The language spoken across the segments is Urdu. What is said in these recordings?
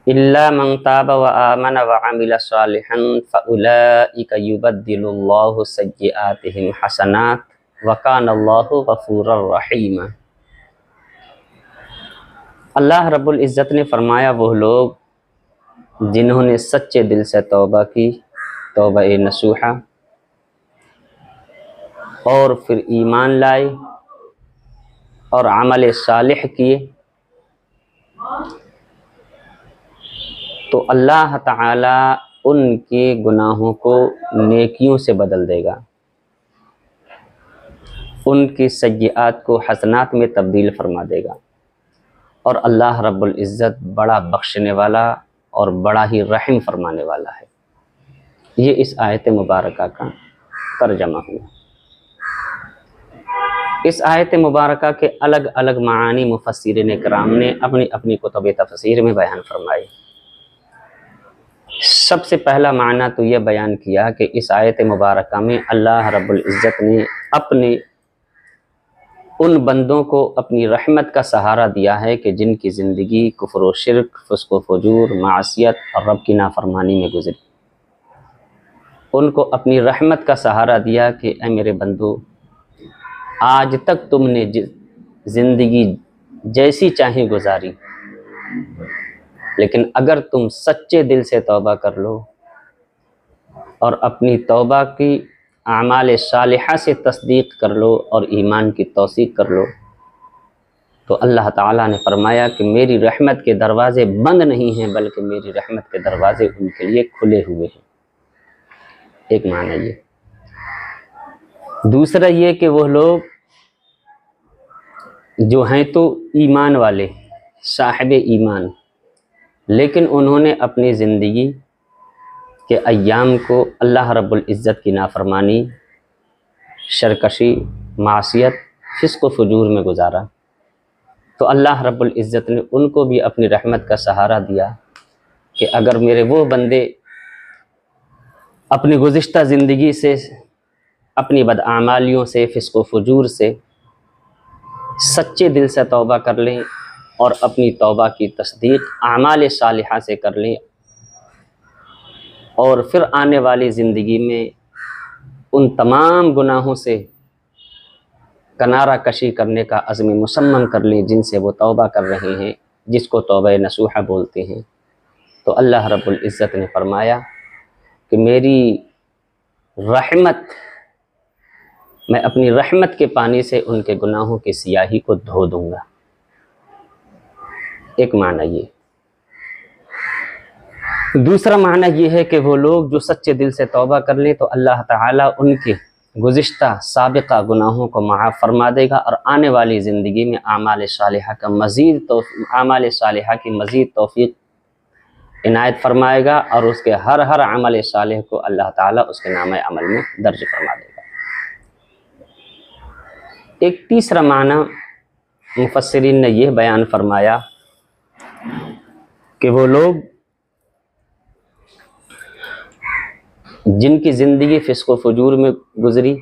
إلا من تاب وآمن وعمل صالحا فأولئك يبدل الله سيئاتهم حسنات وكان الله غفورا رحيما۔ اللہ رب العزت نے فرمایا وہ لوگ جنہوں نے سچے دل سے توبہ کی، توبہ نصوحہ، اور پھر ایمان لائے اور عمل صالح کیے، تو اللہ تعالی ان کے گناہوں کو نیکیوں سے بدل دے گا، ان کی سیئات کو حسنات میں تبدیل فرما دے گا، اور اللہ رب العزت بڑا بخشنے والا اور بڑا ہی رحم فرمانے والا ہے۔ یہ اس آیت مبارکہ کا ترجمہ ہوا۔ اس آیت مبارکہ کے الگ الگ معانی مفسرین کرام نے اپنی اپنی کتب تفسیر میں بیان فرمائے۔ سب سے پہلا معنی تو یہ بیان کیا کہ اس آیت مبارکہ میں اللہ رب العزت نے اپنے ان بندوں کو اپنی رحمت کا سہارا دیا ہے کہ جن کی زندگی کفر و شرک، فسق و فجور، معصیت اور رب کی نافرمانی میں گزری۔ ان کو اپنی رحمت کا سہارا دیا کہ اے میرے بندو، آج تک تم نے زندگی جیسی چاہیں گزاری، لیکن اگر تم سچے دل سے توبہ کر لو اور اپنی توبہ کی اعمال صالحہ سے تصدیق کر لو اور ایمان کی توثیق کر لو، تو اللہ تعالیٰ نے فرمایا کہ میری رحمت کے دروازے بند نہیں ہیں، بلکہ میری رحمت کے دروازے ان کے لیے کھلے ہوئے ہیں۔ ایک معنی یہ۔ دوسرا یہ کہ وہ لوگ جو ہیں تو ایمان والے، صاحب ایمان، لیکن انہوں نے اپنی زندگی کے ایام کو اللہ رب العزت کی نافرمانی، شرکشی، معصیت، فسق و فجور میں گزارا، تو اللہ رب العزت نے ان کو بھی اپنی رحمت کا سہارا دیا کہ اگر میرے وہ بندے اپنی گزشتہ زندگی سے، اپنی بدعمالیوں سے، فسق و فجور سے سچے دل سے توبہ کر لیں اور اپنی توبہ کی تصدیق اعمال صالحہ سے کر لیں، اور پھر آنے والی زندگی میں ان تمام گناہوں سے کنارہ کشی کرنے کا عزم مصمم کر لیں جن سے وہ توبہ کر رہے ہیں، جس کو توبہ نصوحہ بولتے ہیں، تو اللہ رب العزت نے فرمایا کہ میری رحمت، میں اپنی رحمت کے پانی سے ان کے گناہوں کی سیاہی کو دھو دوں گا۔ ایک معنی یہ۔ دوسرا معنی یہ ہے کہ وہ لوگ جو سچے دل سے توبہ کر لیں تو اللہ تعالیٰ ان کے گزشتہ سابقہ گناہوں کو معاف فرما دے گا، اور آنے والی زندگی میں اعمال صالحہ کی مزید توفیق عنایت فرمائے گا، اور اس کے ہر عمل صالح کو اللہ تعالیٰ اس کے نامہ عمل میں درج فرما دے گا۔ ایک تیسرا معنی مفسرین نے یہ بیان فرمایا کہ وہ لوگ جن کی زندگی فسق و فجور میں گزری،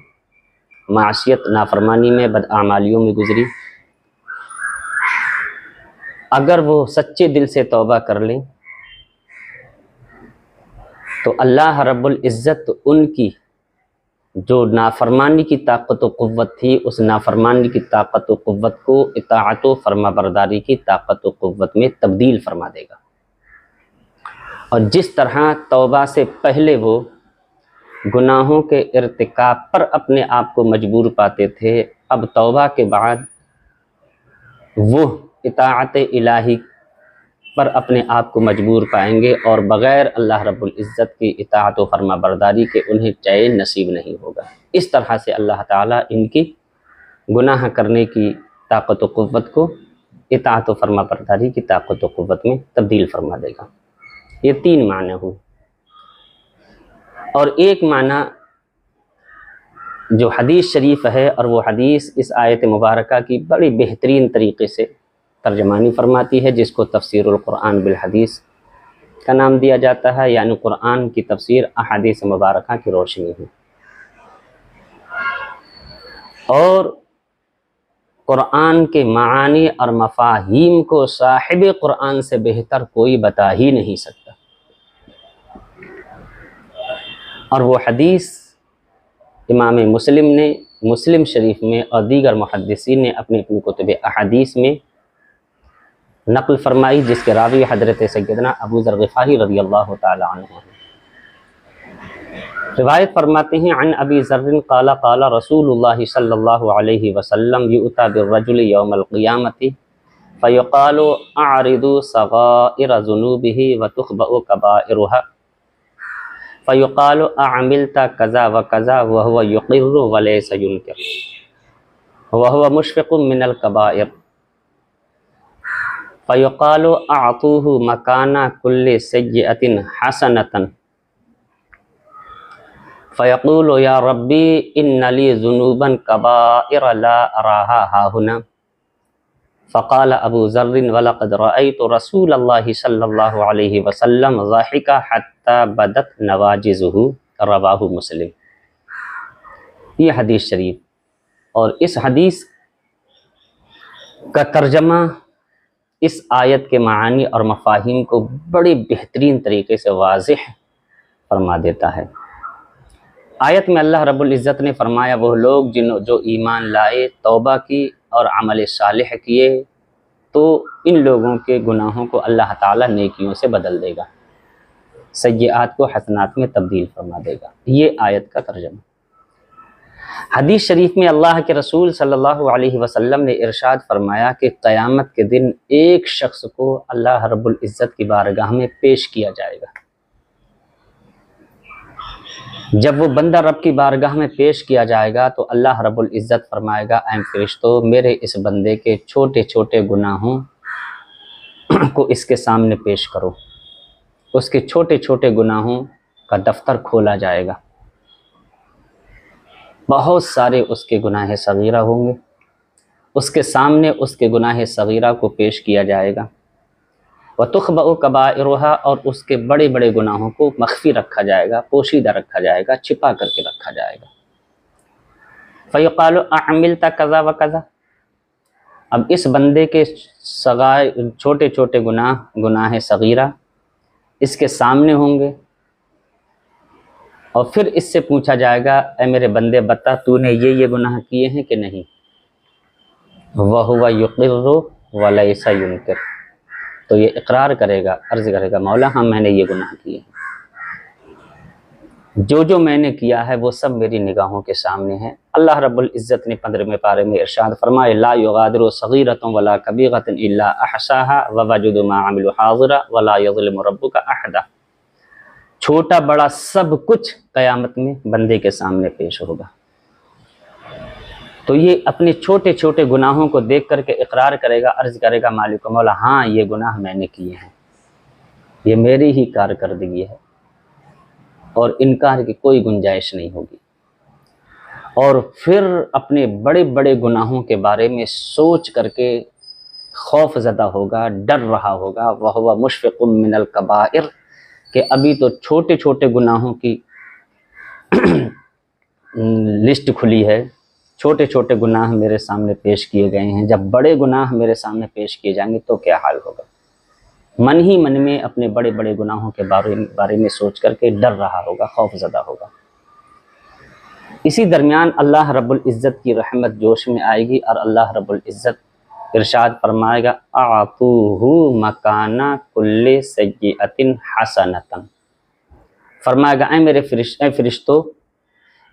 معصیت، نافرمانی میں، بدعمالیوں میں گزری، اگر وہ سچے دل سے توبہ کر لیں تو اللہ رب العزت ان کی جو نافرمانی کی طاقت و قوت تھی، اس نافرمانی کی طاقت و قوت کو اطاعت و فرما برداری کی طاقت و قوت میں تبدیل فرما دے گا، اور جس طرح توبہ سے پہلے وہ گناہوں کے ارتکاب پر اپنے آپ کو مجبور پاتے تھے، اب توبہ کے بعد وہ اطاعت الہی پر اپنے آپ کو مجبور پائیں گے، اور بغیر اللہ رب العزت کی اطاعت و فرما برداری کے انہیں چین نصیب نہیں ہوگا۔ اس طرح سے اللہ تعالیٰ ان کی گناہ کرنے کی طاقت و قوت کو اطاعت و فرما برداری کی طاقت و قوت میں تبدیل فرما دے گا۔ یہ تین معنی ہوئے۔ اور ایک معنی جو حدیث شریف ہے، اور وہ حدیث اس آیت مبارکہ کی بڑی بہترین طریقے سے ترجمانی فرماتی ہے، جس کو تفسیر القرآن بالحدیث کا نام دیا جاتا ہے، یعنی قرآن کی تفسیر احادیث مبارکہ کی روشنی ہے۔ اور قرآن کے معانی اور مفاہیم کو صاحب قرآن سے بہتر کوئی بتا ہی نہیں سکتا۔ اور وہ حدیث امام مسلم شریف میں اور دیگر محدثین نے اپنی کتب احادیث میں نقل فرمائی، جس کے راوی حضرت سیدنا ابو ذر غفاری رضی اللہ تعالی عنہ ہیں۔ روایت فرماتے ہیں عن ابی ذر قال قال رسول اللہ صلی اللہ علیہ وسلم یؤتی بالرجل یوم القیامۃ فیقال اعرضوا صغائر ذنوبہ وتخبأ کبائرها فیقال اعملت کذا وکذا وهو یقر وليس ينکر وهو مشفق من الکبائر فیقال اعطوه مکان کل سیئۃ حسنۃ فیقول یا ربی ان لی ذنوبا کبائر لا اراها ہاہنا فقال ابو ذر ولقد رأیت رسول اللہ صلی اللہ علیہ وسلم ضاحک حتی بدت نواجزہ، رواہ مسلم۔ یہ حدیث شریف اور اس حدیث کا ترجمہ اس آیت کے معانی اور مفاہیم کو بڑی بہترین طریقے سے واضح فرما دیتا ہے۔ آیت میں اللہ رب العزت نے فرمایا وہ لوگ جو ایمان لائے، توبہ کی اور عمل صالح کیے، تو ان لوگوں کے گناہوں کو اللہ تعالیٰ نیکیوں سے بدل دے گا، سیئات کو حسنات میں تبدیل فرما دے گا۔ یہ آیت کا ترجمہ۔ حدیث شریف میں اللہ کے رسول صلی اللہ علیہ وسلم نے ارشاد فرمایا کہ قیامت کے دن ایک شخص کو اللہ رب العزت کی بارگاہ میں پیش کیا جائے گا۔ جب وہ بندہ رب کی بارگاہ میں پیش کیا جائے گا تو اللہ رب العزت فرمائے گا اے فرشتوں، میرے اس بندے کے چھوٹے چھوٹے گناہوں کو اس کے سامنے پیش کرو۔ اس کے چھوٹے چھوٹے گناہوں کا دفتر کھولا جائے گا، بہت سارے اس کے گناہ صغیرہ ہوں گے، اس کے سامنے اس کے گناہ صغیرہ کو پیش کیا جائے گا۔ وَتُخْبَأُ كَبَائِرُهَا، اور اس کے بڑے بڑے گناہوں کو مخفی رکھا جائے گا، پوشیدہ رکھا جائے گا، چھپا کر کے رکھا جائے گا۔ فَيُقَالُ أَعْمِلْتَ كَذَا وَكَذَا، اب اس بندے کے چھوٹے چھوٹے گناہ صغیرہ اس کے سامنے ہوں گے، اور پھر اس سے پوچھا جائے گا اے میرے بندے بتا تو نے یہ گناہ کیے ہیں کہ نہیں؟ وَهُوَ يُقِرُّ وَلَيْسَ يُنْكِرُ، تو یہ اقرار کرے گا، عرض کرے گا مولا ہاں میں نے یہ گناہ کیے ہیں، جو میں نے کیا ہے وہ سب میری نگاہوں کے سامنے ہے۔ اللہ رب العزت نے 15ویں پارے میں ارشاد فرمائے لا یغادر صغیرۃ ولا کبیرۃ الا احصاها ووجدوا ما عملوا حاضرا ولا یظلم ربک احدا، چھوٹا بڑا سب کچھ قیامت میں بندے کے سامنے پیش ہوگا۔ تو یہ اپنے چھوٹے چھوٹے گناہوں کو دیکھ کر کے اقرار کرے گا، عرض کرے گا مالک و مولا ہاں یہ گناہ میں نے کیے ہیں، یہ میری ہی کارکردگی ہے، اور انکار کی کوئی گنجائش نہیں ہوگی۔ اور پھر اپنے بڑے بڑے گناہوں کے بارے میں سوچ کر کے خوف زدہ ہوگا، ڈر رہا ہوگا، وَهُوَ مُشْفِقٌ مِّنَ الْكَبَائِرِ، کہ ابھی تو چھوٹے چھوٹے گناہوں کی لسٹ کھلی ہے، چھوٹے چھوٹے گناہ میرے سامنے پیش کیے گئے ہیں، جب بڑے گناہ میرے سامنے پیش کیے جائیں گے تو کیا حال ہوگا۔ من ہی من میں اپنے بڑے بڑے گناہوں کے بارے میں سوچ کر کے ڈر رہا ہوگا، خوف زدہ ہوگا۔ اسی درمیان اللہ رب العزت کی رحمت جوش میں آئے گی، اور اللہ رب العزت ارشاد فرمائے گا اعطوہ مکان کل سیئۃ حسنۃ، فرمائے گا اے میرے فرشتوں،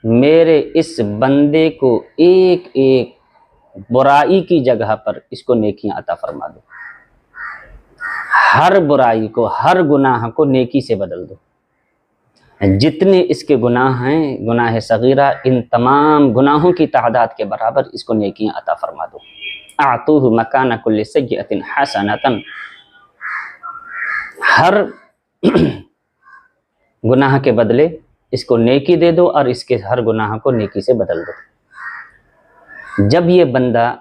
میرے اس بندے کو ایک ایک برائی کی جگہ پر اس کو نیکیاں عطا فرما دو، ہر برائی کو، ہر گناہ کو نیکی سے بدل دو۔ جتنے اس کے گناہ ہیں، گناہ صغیرہ، ان تمام گناہوں کی تعداد کے برابر اس کو نیکیاں عطا فرما دو۔ اعطوہ مکان کل سیئۃ حسنۃ، ہر گناہ کے بدلے اس کو نیکی دے دو، اور اس کے ہر گناہ کو نیکی سے بدل دو۔ جب یہ بندہ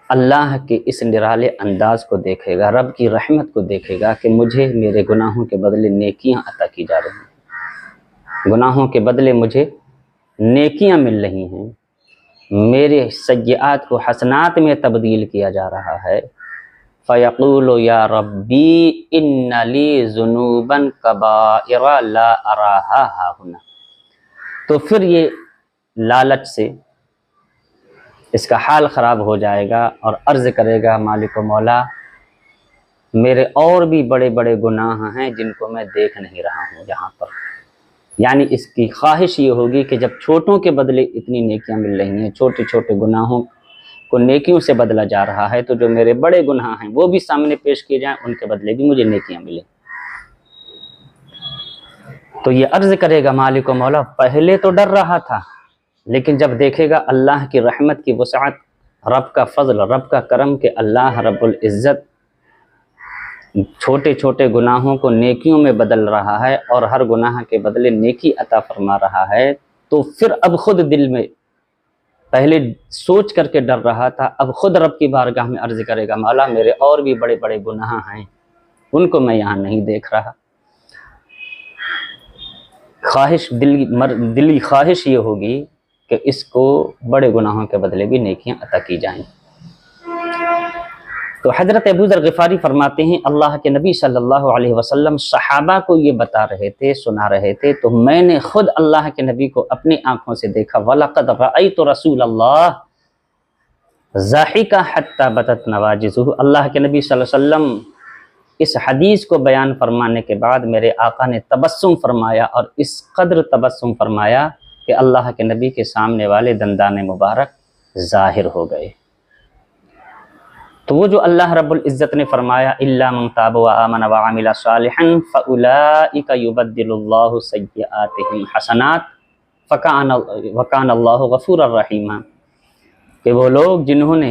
اللہ کے اس نرالے انداز کو دیکھے گا، رب کی رحمت کو دیکھے گا کہ مجھے میرے گناہوں کے بدلے نیکیاں عطا کی جا رہی ہیں، گناہوں کے بدلے مجھے نیکیاں مل رہی ہیں، میرے سیئات کو حسنات میں تبدیل کیا جا رہا ہے، فَيَقُولُ يَا رَبِّي إِنَّ لِي ذُنُوبًا كَبَائِرَ لَا أَرَاهَا هَاهُنَا، تو پھر یہ لالچ سے اس کا حال خراب ہو جائے گا اور عرض کرے گا مالک و مولا میرے اور بھی بڑے بڑے گناہ ہیں جن کو میں دیکھ نہیں رہا ہوں یہاں پر۔ یعنی اس کی خواہش یہ ہوگی کہ جب چھوٹوں کے بدلے اتنی نیکیاں مل رہی ہیں، چھوٹے چھوٹے گناہوں کو نیکیوں سے بدلا جا رہا ہے، تو جو میرے بڑے گناہ ہیں وہ بھی سامنے پیش کیے جائیں، ان کے بدلے بھی مجھے نیکیاں ملیں۔ تو یہ عرض کرے گا مالک و مولا پہلے تو ڈر رہا تھا، لیکن جب دیکھے گا اللہ کی رحمت کی وسعت، رب کا فضل، رب کا کرم کہ اللہ رب العزت چھوٹے چھوٹے گناہوں کو نیکیوں میں بدل رہا ہے اور ہر گناہ کے بدلے نیکی عطا فرما رہا ہے، تو پھر اب خود دل میں پہلے سوچ کر کے ڈر رہا تھا، اب خود رب کی بارگاہ میں عرض کرے گا مولا میرے اور بھی بڑے بڑے گناہ ہیں، ان کو میں یہاں نہیں دیکھ رہا۔ خواہش دلی خواہش یہ ہوگی کہ اس کو بڑے گناہوں کے بدلے بھی نیکیاں عطا کی جائیں۔ تو حضرت ابو ذر غفاری فرماتے ہیں اللہ کے نبی صلی اللہ علیہ وسلم صحابہ کو یہ بتا رہے تھے، سنا رہے تھے، تو میں نے خود اللہ کے نبی کو اپنی آنکھوں سے دیکھا، وَلَقَدْ رَأَيْتُ رَسُولَ اللَّهِ ضَاحِكًا حَتَّى بَدَتْ نَوَاجِذُهُ۔ اللہ کے نبی صلی اللہ علیہ وسلم اس حدیث کو بیان فرمانے کے بعد میرے آقا نے تبسم فرمایا، اور اس قدر تبسم فرمایا کہ اللہ کے نبی کے سامنے والے دندان مبارک ظاہر ہو گئے۔ تو وہ جو اللہ رب العزت نے فرمایا إِلَّا مَن تَابَ وَآمَنَ وَعَمِلَ صَالِحًا فَأُولَٰئِكَ يُبَدِّلُ اللَّهُ سَيِّئَاتِهِمْ حَسَنَاتٍ وَكَانَ اللَّهُ غَفُورًا رَحِيمًا، کہ وہ لوگ جنہوں نے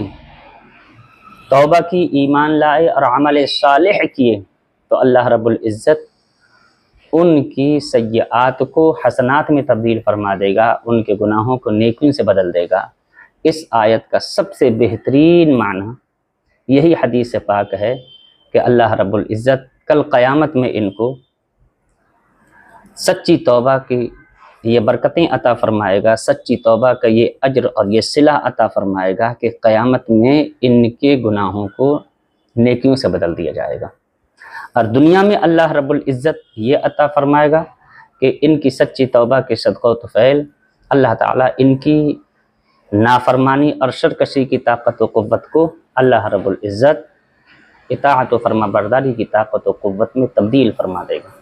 توبہ کی، ایمان لائے اور عمل صالح کیے، تو اللہ رب العزت ان کی سیئات کو حسنات میں تبدیل فرما دے گا، ان کے گناہوں کو نیکیوں سے بدل دے گا۔ اس آیت کا سب سے بہترین معنی یہی حدیث پاک ہے کہ اللہ رب العزت کل قیامت میں ان کو سچی توبہ کی یہ برکتیں عطا فرمائے گا، سچی توبہ کا یہ اجر اور یہ صلہ عطا فرمائے گا کہ قیامت میں ان کے گناہوں کو نیکیوں سے بدل دیا جائے گا، اور دنیا میں اللہ رب العزت یہ عطا فرمائے گا کہ ان کی سچی توبہ کے صدقہ و طفیل اللہ تعالیٰ ان کی نافرمانی اور سرکشی کی طاقت و قوت کو اللہ رب العزت اطاعت و فرما برداری کی طاقت و قوت میں تبدیل فرما دے گا۔